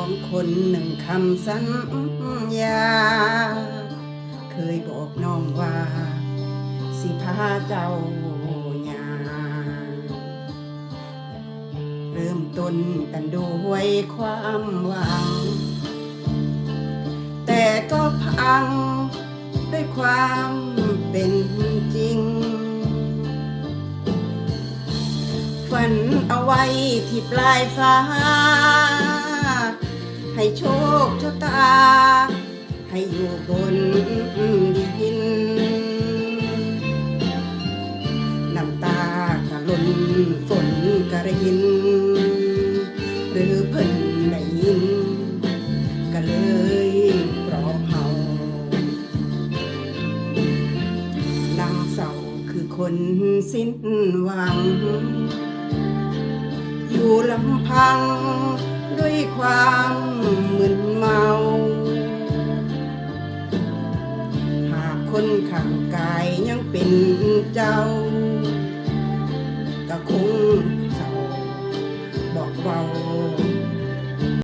องคนหนึ่งคำสัญญาเคยบอกน้องว่าสิพาเจ้าหย่าเริ่มต้นกันด้วยความหวังแต่ก็พังด้วยความเป็นจริงฝันเอาไว้ที่ปลายฟ้าให้โชคชะตาให้อยู่บนดินน้ำตากะล้นฝนกะรินหรือเพิ่นได้ยินก็เลยปลอบเฮานางเศร้าคือคนสิ้นหวังอยู่ลำพังด้วยความมึนเมาหากคนข้างกายยังเป็นเจ้าก็คงเศร้าบอกเบา